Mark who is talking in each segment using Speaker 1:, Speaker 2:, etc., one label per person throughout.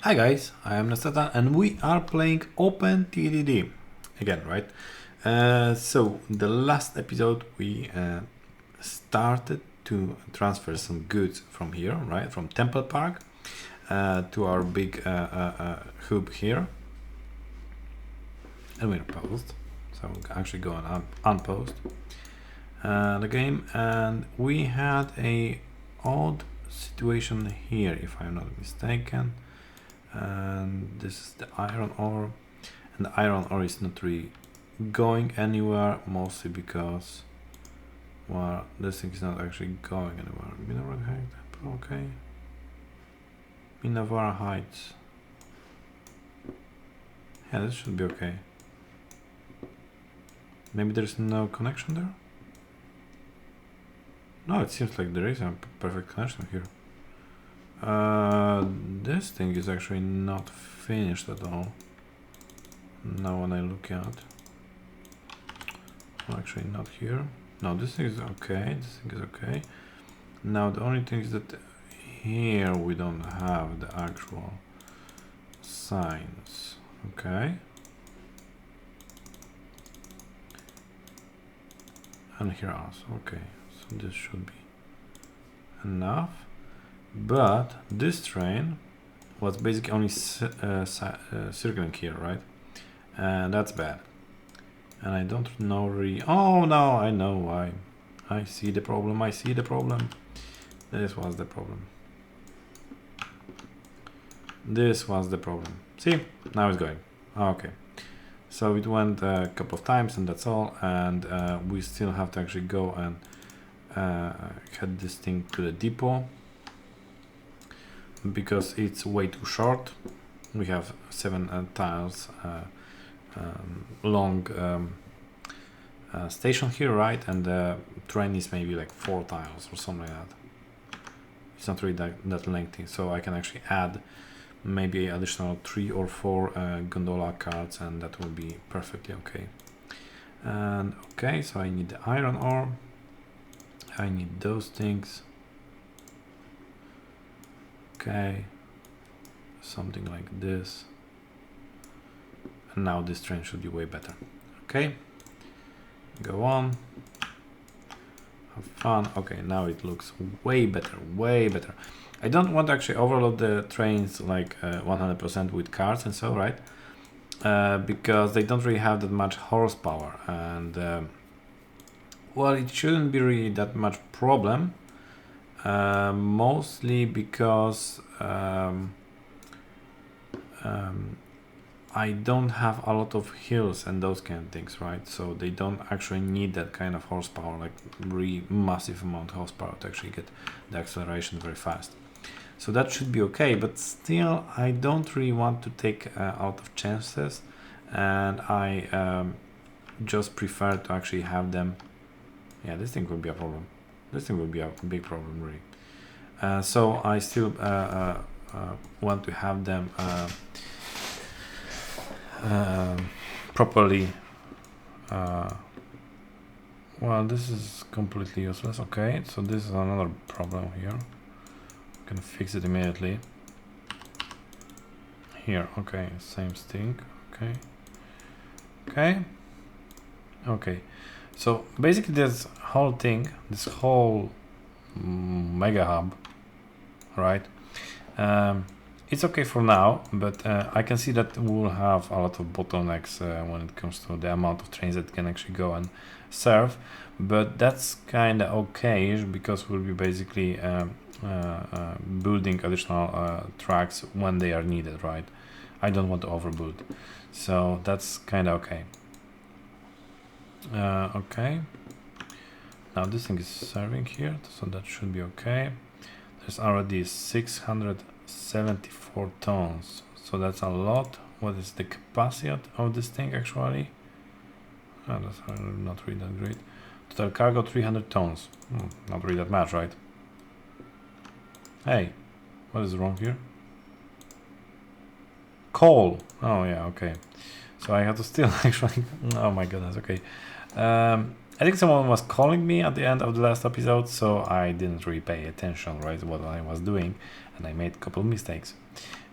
Speaker 1: Hi guys, I am Nastata and we are playing OpenTTD again, right? So the last episode we started to transfer some goods from here, right? From Temple Park to our big hub here. And we're paused, so we'll actually go on unpause the game, and we had a odd situation here, if I'm not mistaken. And this is the iron ore, and the iron ore is not really going anywhere, mostly because, well, this thing is not actually going anywhere. Mineral height, okay. Minavara Heights. Yeah, this should be okay. Maybe there's no connection there? No, it seems like there is a perfect connection here. This thing is actually not finished at all. Now when I look at, well, actually not here. No, this thing is okay. This thing is okay. Now the only thing is that here we don't have the actual signs. Okay. And here also. Okay. So this should be enough. But this train was basically only circling here, right? And that's bad. And I don't know really. Oh no, I know why. I see the problem. I see the problem. This was the problem. This was the problem. See, now it's going. Okay. So it went a couple of times, and that's all. And we still have to actually go and head this thing to the depot, because it's way too short. We have 7 tiles long station here, right? And the train is maybe like 4 tiles or something like that. It's not really that lengthy, so I can actually add maybe additional 3 or 4 gondola carts, and that will be perfectly okay. And okay, so I need the iron ore. I need those things. Okay, something like this, and now this train should be way better. Okay, go on, have fun. Okay, now it looks way better, way better. I don't want to actually overload the trains like 100% with cars and so, right? Because they don't really have that much horsepower, and well, it shouldn't be really that much problem. Mostly because I don't have a lot of hills and those kind of things, right? So they don't actually need that kind of horsepower, like really massive amount of horsepower to actually get the acceleration very fast. So that should be okay, but still I don't really want to take a lot of chances, and I just prefer to actually have them. Yeah, this thing will be a problem. This thing will be a big problem, really. So I still want to have them properly. Well, this is completely useless. Okay, so this is another problem here. I'm gonna fix it immediately. Here, okay, same thing. Okay, okay, okay. So basically, this whole thing, this whole mega hub, right? It's okay for now, but I can see that we'll have a lot of bottlenecks when it comes to the amount of trains that can actually go and serve. But that's kind of okay, because we'll be basically building additional tracks when they are needed, right? I don't want to overbuild, so that's kind of okay. Okay, now this thing is serving here, so that should be okay. There's already 674 tons, so that's a lot. What is the capacity of this thing actually? Oh, that's not really that great. Total cargo 300 tons. Not really that much, right? Hey, what is wrong here? Coal. Oh yeah, okay. So I have to still actually. Oh my goodness. Okay. I think someone was calling me at the end of the last episode, so I didn't really pay attention, right, what I was doing, and I made a couple of mistakes.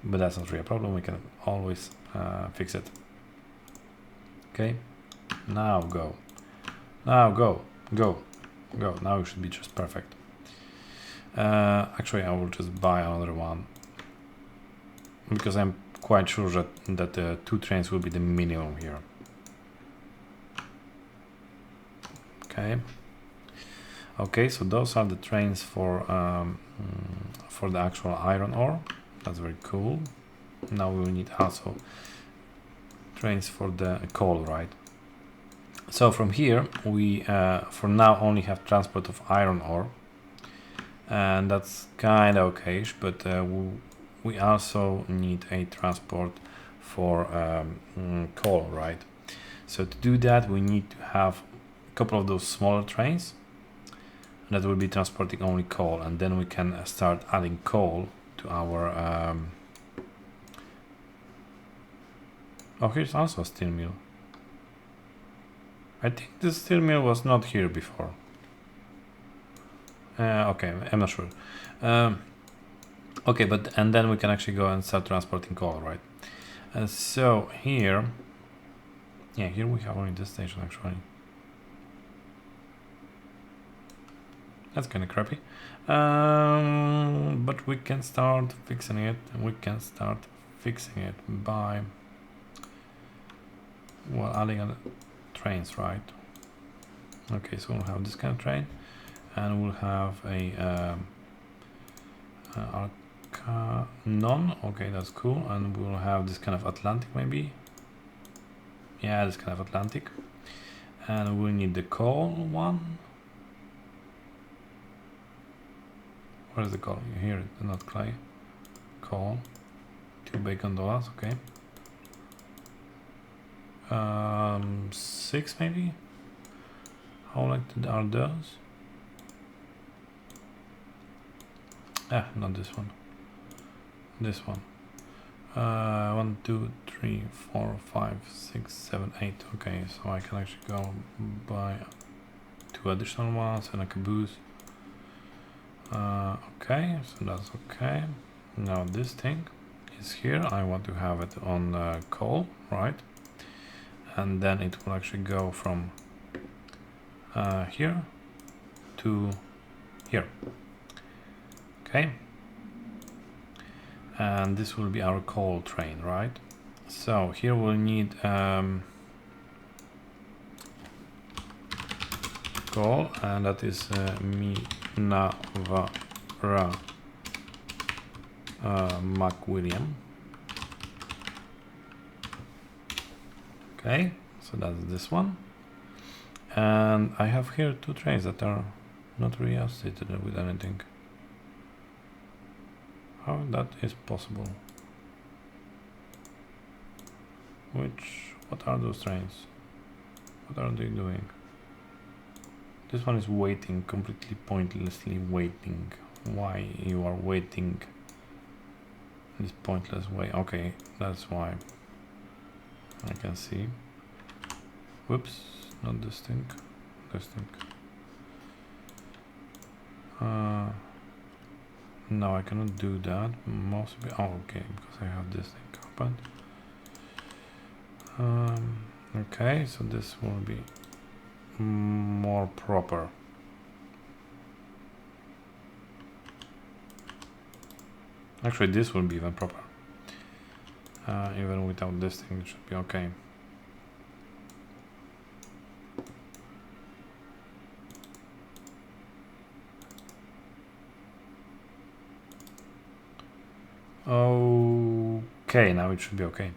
Speaker 1: but that's not really a problem. We can always fix it. Okay, now go. Now go. Now it should be just perfect. Actually, I will just buy another one because I'm quite sure that the 2 trains will be the minimum here. Okay, so those are the trains for the actual iron ore. That's very cool. Now we will need also trains for the coal, right? So from here we for now only have transport of iron ore, and that's kind of okay-ish, but we also need a transport for coal, right? So to do that we need to have a couple of those smaller trains that will be transporting only coal, and then we can start adding coal to our oh, here's also a steel mill. I think this steel mill was not here before. Okay, I'm not sure. Okay, but and then we can actually go and start transporting coal, right? So here, yeah, here we have only this station actually. That's kind of crappy, but we can start fixing it. And we can start fixing it by, well, adding trains, right? Okay, so we'll have this kind of train, and we'll have a Arcanon. Okay, that's cool, and we'll have this kind of Atlantic, maybe. Yeah, this kind of Atlantic, and we'll need the coal one. Where is the coal? Here, not clay. Coal. 2 bacon dollars. Okay. 6 maybe. How elected are those? Not this one. This one. 1, 2, 3, 4, 5, 6, 7, 8. Okay, so I can actually go buy 2 additional ones and a caboose. Okay, so that's okay. Now this thing is here. I want to have it on coal, right? And then it will actually go from here to here. Okay, and this will be our coal train, right? So here we'll need coal, and that is Minavara McWilliam. Okay, so that's this one, and I have here 2 trains that are not really associated with anything. How that is possible? What are those trains? What are they doing? This one is waiting, completely pointlessly waiting. Why you are waiting this pointless way? Okay, that's why. I can see. Whoops, not this thing. This thing. No, I cannot do that. Mostly. Oh, okay, because I have this thing open. Okay, so this will be more proper. Actually, this will be even proper. Even without this thing, it should be okay. Okay, now it should be okay.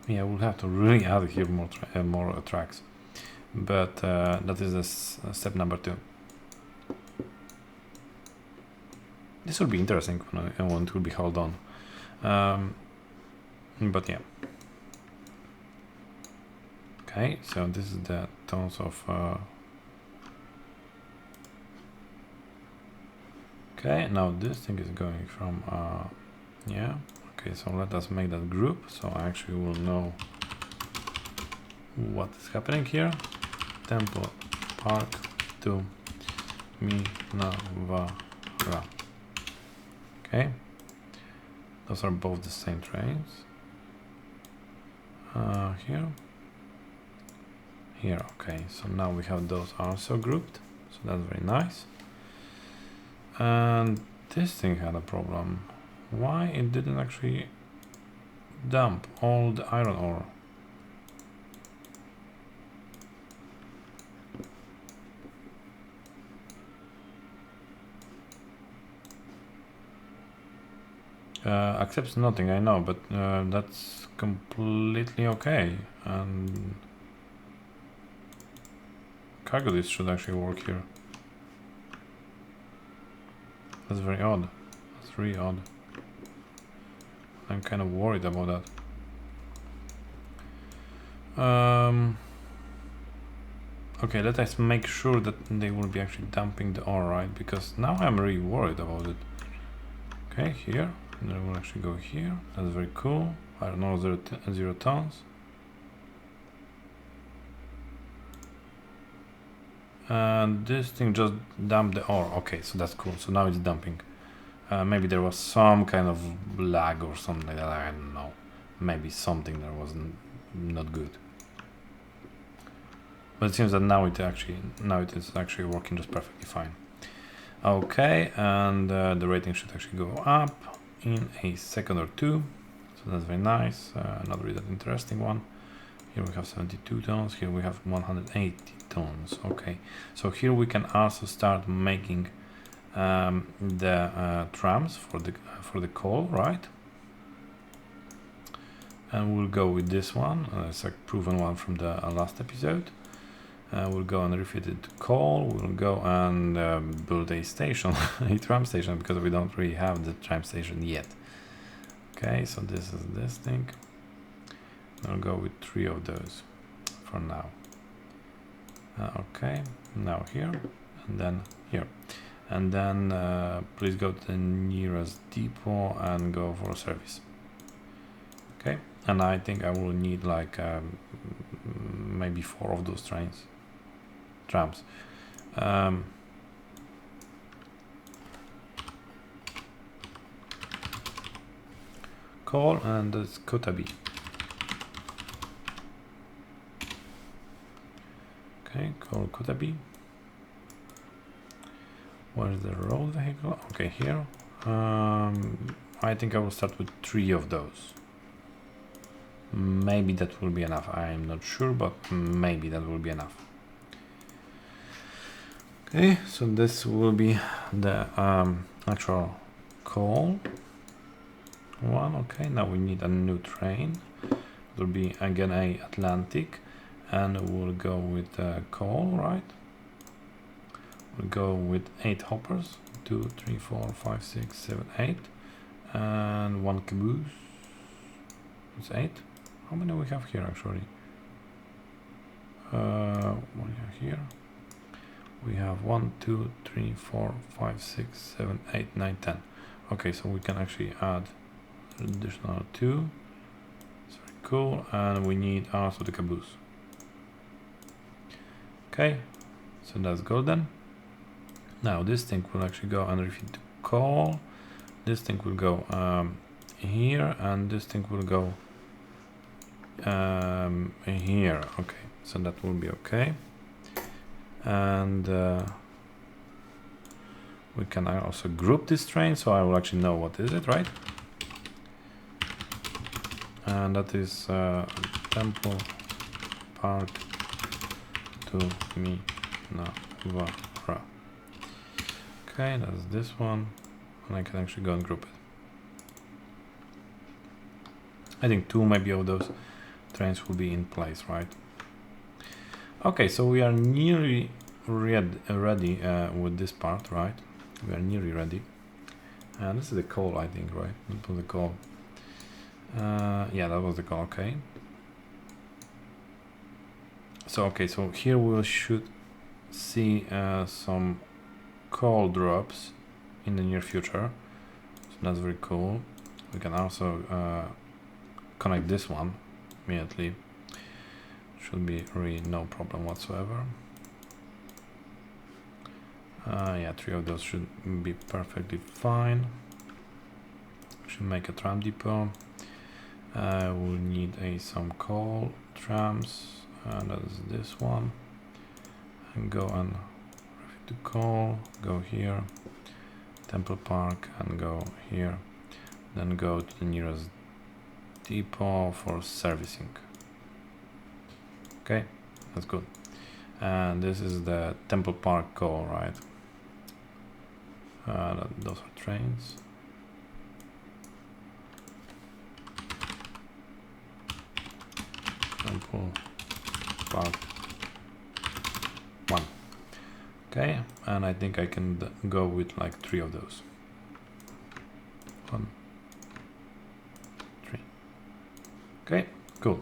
Speaker 1: Yeah, we'll have to really add here more tracks, but that is step number 2. This will be interesting when it will be held on, but yeah. Okay, so this is the tons of. Okay, now this thing is going from yeah. Okay, so let us make that group, so I actually will know what is happening here. Temple Park to Minavara. Okay, those are both the same trains. Here, okay, so now we have those also grouped, so that's very nice. And this thing had a problem. Why it didn't actually dump all the iron ore? Accepts nothing, I know, but that's completely okay. And cargo list should actually work here. That's very odd. That's really odd. I'm kind of worried about that. Okay, let us make sure that they will be actually dumping the ore, right? Because now I'm really worried about it. Okay, here. And then we'll actually go here. That's very cool. I don't know, 0 tons. And this thing just dumped the ore. Okay, so that's cool. So now it's dumping. Maybe there was some kind of lag or something like that. I don't know. Maybe something that wasn't not good. But it seems that now it is actually working just perfectly fine. Okay, and the rating should actually go up in a second or two. So that's very nice. Not really that interesting one. Here we have 72 tons. Here we have 180 tons. Okay, so here we can also start making the trams for the coal, right? And we'll go with this one. It's a proven one from the last episode. We'll go and refit it to coal. We'll go and build a station, a tram station, because we don't really have the tram station yet. Okay, so this is this thing. I'll go with 3 of those for now. Okay, now here, and then here. And then please go to the nearest depot and go for service. Okay, and I think I will need like maybe 4 of those trams. Coal, and that's Kotabi. Okay, coal Kotabi. Where's the road vehicle? Okay, here. I think I will start with 3 of those. Maybe that will be enough. I'm not sure, but maybe that will be enough. Okay, so this will be the actual coal one. Okay, now we need a new train. It will be again a Atlantic, and we'll go with coal, right? We'll go with 8 hoppers, 2, 3, 4, 5, 6, 7, 8, and 1 caboose. It's 8. How many we have here actually? Here we have 1, 2, 3, 4, 5, 6, 7, 8, 9, 10. Okay, so we can actually add additional 2. It's very cool, and we need also the caboose. Okay, so that's golden. Now this thing will actually go and refit to coal. This thing will go here, and this thing will go here. Okay, so that will be okay. And we can also group this train, so I will actually know what is it, right? And that is Temple Park to me Navara. Okay, that's this one, and I can actually go and group it. I think 2 maybe of those trains will be in place, right? Okay, so we are nearly ready with this part, right? We are nearly ready. And this is the coal, I think, right? That was the coal. Yeah, that was the coal. Okay. So so here we should see some coal drops in the near future. So that's very cool. We can also connect this one immediately. Should be really no problem whatsoever. Yeah, 3 of those should be perfectly fine. should make a tram depot. We'll need some call trams, and that is this one. And go and to call, go here, Temple Park, and go here. Then go to the nearest depot for servicing. Okay, that's good. And this is the Temple Park call, right? Those are trains. Temple Park 1. Okay, and I think I can go with like 3 of those. 1, 3. Okay, cool.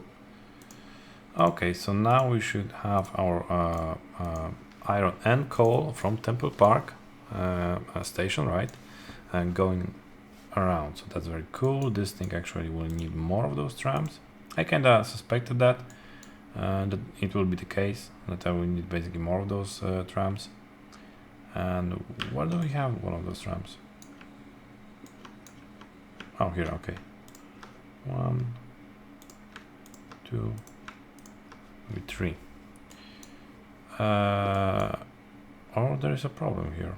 Speaker 1: Okay, so now we should have our iron and coal from Temple Park station, right? And going around. So that's very cool. This thing actually will need more of those trams. I kinda suspected that it will be the case, that I will need basically more of those trams. And where do we have one of those trams? Oh, here, okay. 1, 2, maybe 3. Oh, there is a problem here.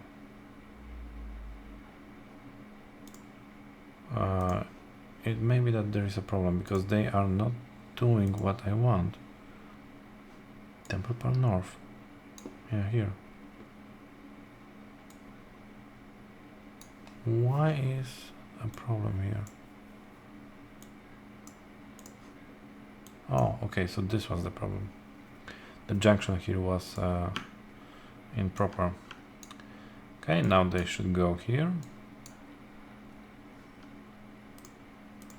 Speaker 1: It may be that there is a problem because they are not doing what I want. Temple Park North. Yeah, here. Why is a problem here? Oh, okay, so this was the problem. The junction here was improper. Okay, now they should go here.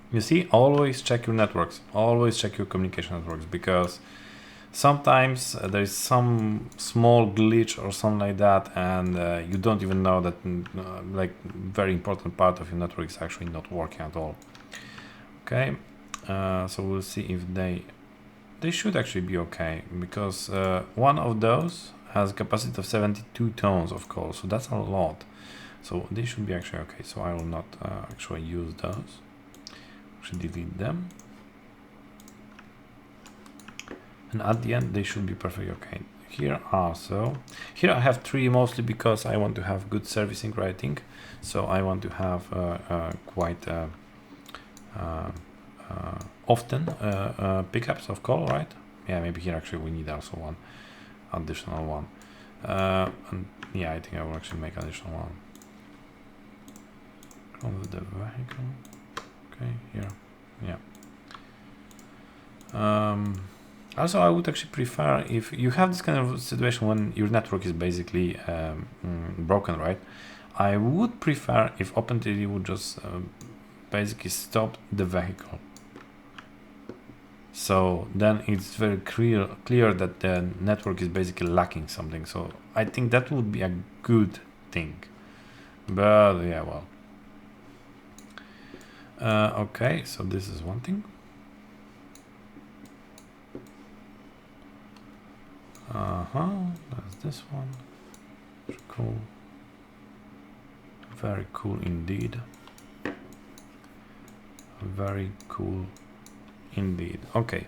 Speaker 1: You see, always check your networks, always check your communication networks, because sometimes there is some small glitch or something like that, and you don't even know that like very important part of your network is actually not working at all. Okay, so we'll see if they should actually be okay, because one of those has a capacity of 72 tons of coal, so that's a lot. So they should be actually okay. So I will not actually use those. Should delete them, and at the end they should be perfectly okay. Here also, here I have 3 mostly because I want to have good servicing rating, so I want to have quite often pickups of coal, right? Yeah, maybe here actually we need also one additional one, and yeah, I think I will actually make additional one from the vehicle. Okay, here, yeah. Also, I would actually prefer, if you have this kind of situation when your network is basically broken, right? I would prefer if OpenTTD would just basically stop the vehicle. So then it's very clear that the network is basically lacking something. So I think that would be a good thing. But yeah, well. Okay, so this is one thing. That's this one. Cool. Very cool indeed. Very cool indeed. Okay,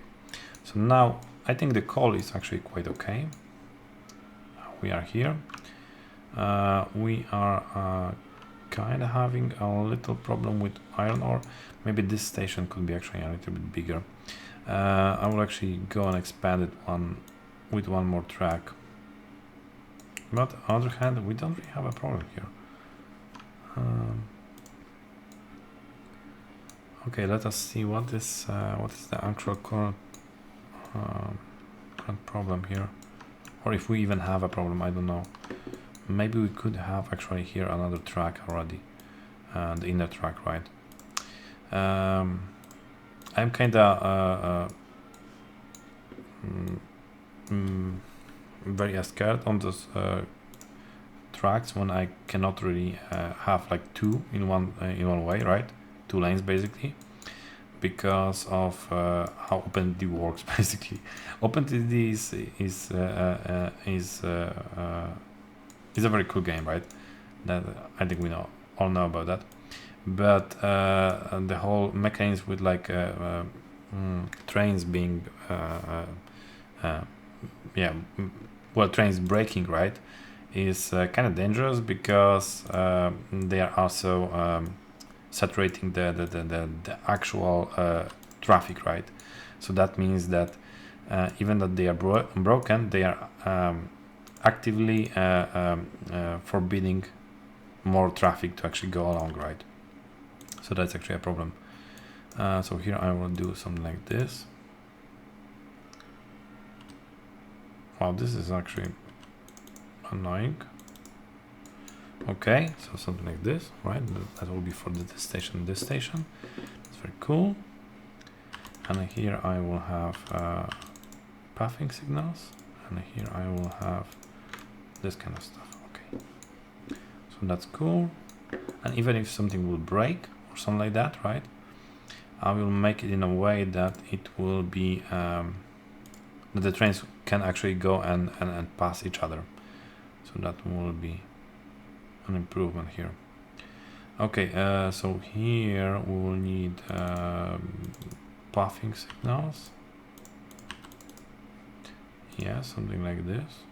Speaker 1: so now I think the call is actually quite okay. We are here. We are kind of having a little problem with iron ore. Maybe this station could be actually a little bit bigger. I will actually go and expand it with one more track. But on the other hand, we don't really have a problem here. Okay, let us see what is the actual current problem here, or if we even have a problem. I don't know. Maybe we could have actually here another track already, the inner track, right? I'm kinda very scared on those tracks when I cannot really have like 2 in one way, right? 2 lanes basically, because of how OpenTTD works. Basically, OpenTTD is a very cool game, right? That I think we all know about that. but the whole mechanism with like trains being yeah, well, trains braking, right, is kind of dangerous because they are also saturating the actual traffic, right? So that means that even that they are broken, they are actively forbidding more traffic to actually go along, right? So that's actually a problem. So here I will do something like this. Wow, this is actually annoying. Okay, so something like this, right? That will be for this station, this station. It's very cool. And here I will have pathing signals, and here I will have this kind of stuff. Okay, so that's cool. And even if something will break or something like that, right, I will make it in a way that it will be that the trains can actually go and pass each other. So that will be an improvement here. Okay, so here we will need pathing signals. Yeah, something like this.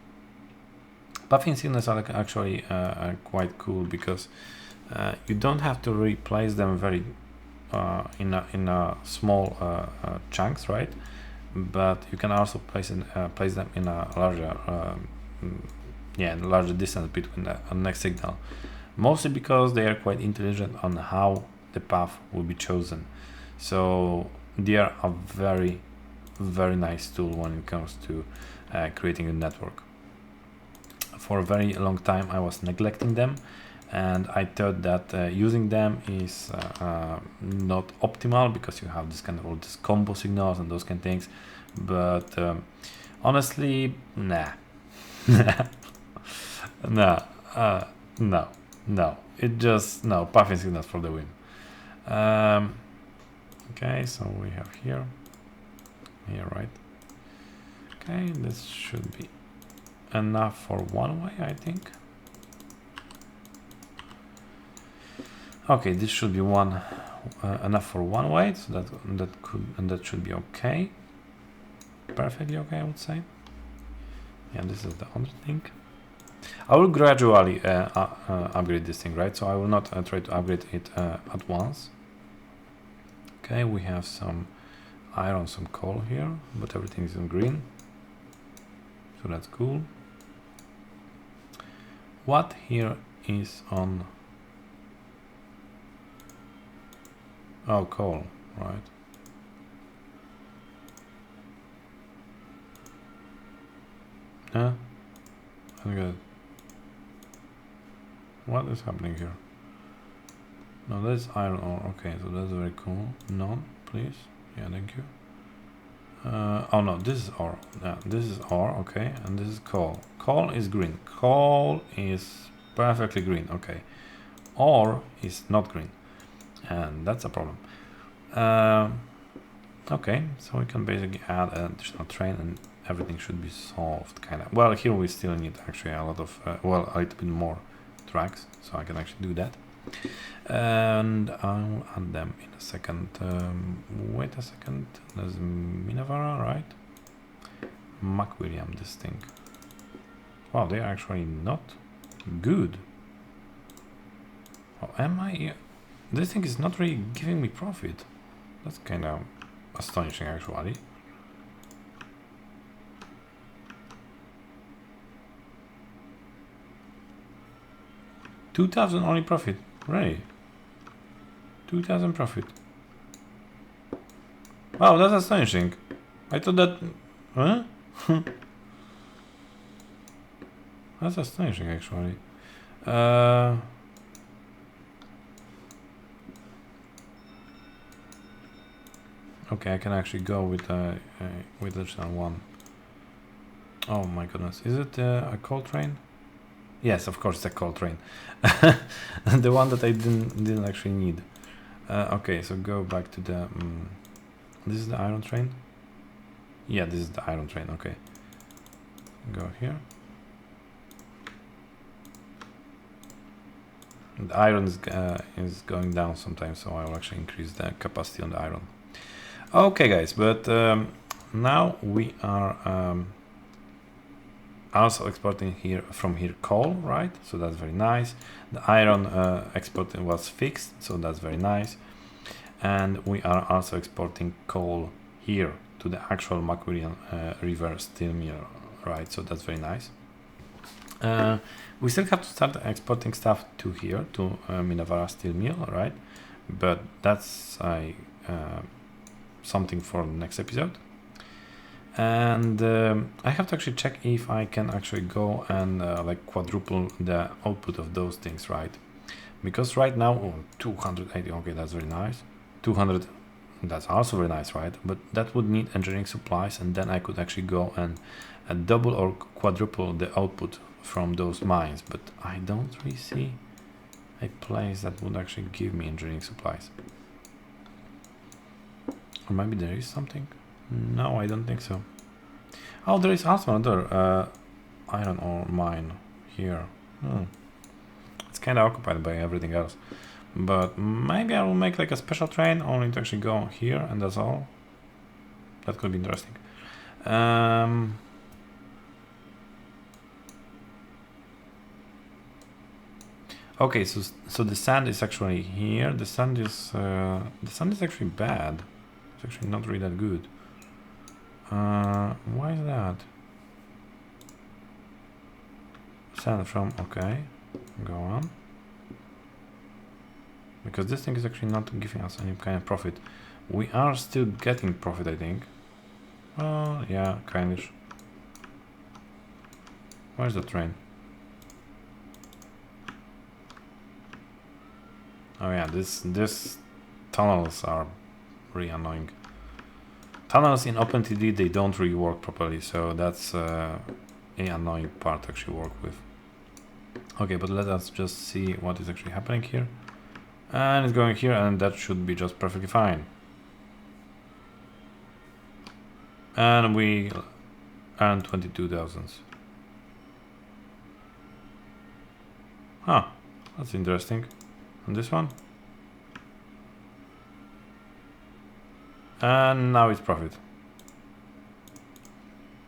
Speaker 1: Pathing signals are actually quite cool because you don't have to replace them very in a small chunks, right? But you can also place them in a larger larger distance between the next signal. Mostly because they are quite intelligent on how the path will be chosen. So they are a very, very nice tool when it comes to creating a network. For a very long time I was neglecting them, and I thought that using them is not optimal because you have this kind of all these combo signals and those kind of things. But honestly, nah. No, it just, no, pathing signals for the win. Okay, so we have here, right? Okay, this should be enough for one way, I think. Okay, this should be enough for one way, so that should be okay. Perfectly okay, I would say. Yeah, this is the other thing. I will gradually upgrade this thing, right? So I will not try to upgrade it at once. Okay, we have some iron, some coal here, but everything is in green, so that's cool. What here is on? Oh, coal, right? Huh? Okay. What is happening here? No, that's iron ore. Okay, so that's very cool. None, please. Yeah, thank you. Oh no, this is ore. Yeah, this is ore. Okay, and this is coal. Coal is green. Coal is perfectly green. Okay, ore is not green, and that's a problem. Okay, so we can basically add an additional train, and everything should be solved. Kind of. Well, here we still need actually a lot of a little bit more tracks, so I can actually do that. And I'll add them in a second. Wait a second. There's Minavara, right? McWilliam, this thing. Wow, they are actually not good. Oh, am I? This thing is not really giving me profit. That's kind of astonishing, actually. $2,000 only profit, right? 2,000 profit. Wow, that's astonishing. I thought that, huh? That's astonishing, actually. Okay, I can actually go with additional one. Oh my goodness, is it a coal train? Yes, of course, it's a coal train. The one that I didn't actually need. Okay, so go back to the. This is the iron train. Yeah, this is the iron train. Okay, go here. The iron is going down sometimes, so I will actually increase the capacity on the iron. Okay, guys, but now we are also exporting here from here coal, right? So that's very nice. The iron export was fixed, so that's very nice. And we are also exporting coal here to the actual Macquarian River steel mill, right? So that's very nice. We still have to start exporting stuff to here, to Minavara steel mill, right? But that's something for the next episode. And I have to actually check if I can actually go and like quadruple the output of those things, right? Because right now, 280, okay, that's very nice. 200, that's also very nice, right? But that would need engineering supplies, and then I could actually go and double or quadruple the output from those mines. But I don't really see a place that would actually give me engineering supplies. Or maybe there is something. No, I don't think so. Oh, there is also another iron ore mine here. It's kind of occupied by everything else. But maybe I will make like a special train only to actually go here, and that's all. That could be interesting. Okay, so the sand is actually here. The sand is actually bad. It's actually not really that good. Why is that? Sand from, okay, go on. Because this thing is actually not giving us any kind of profit. We are still getting profit, I think. Yeah, kindish. Where's the train? Oh yeah, this tunnels are really annoying. Tunnels in OpenTTD, they don't really work properly, so that's an annoying part to actually work with. Okay, but let us just see what is actually happening here. And it's going here, and that should be just perfectly fine. And we earn 22,000. Huh, that's interesting. And this one? And now it's profit.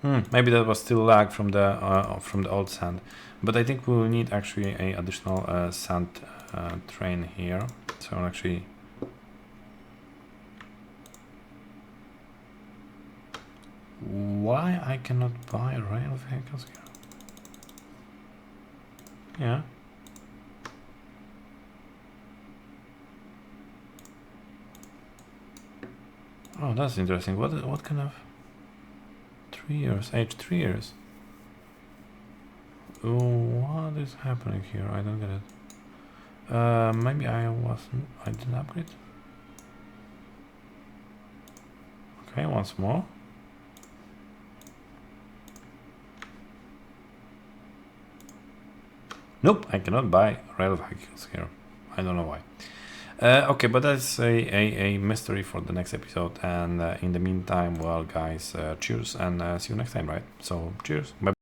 Speaker 1: Maybe that was still lag from the old sand, but I think we will need actually a additional sand train here. So I'll actually why I cannot buy rail vehicles here? Yeah. Oh, that's interesting. What kind of 3 years? Age 3 years. Oh, what is happening here? I don't get it. Maybe I didn't upgrade. Okay, once more. Nope, I cannot buy rail vehicles here. I don't know why. Okay, but that's a mystery for the next episode. And in the meantime, well, guys, cheers and see you next time, right? So, cheers. Bye.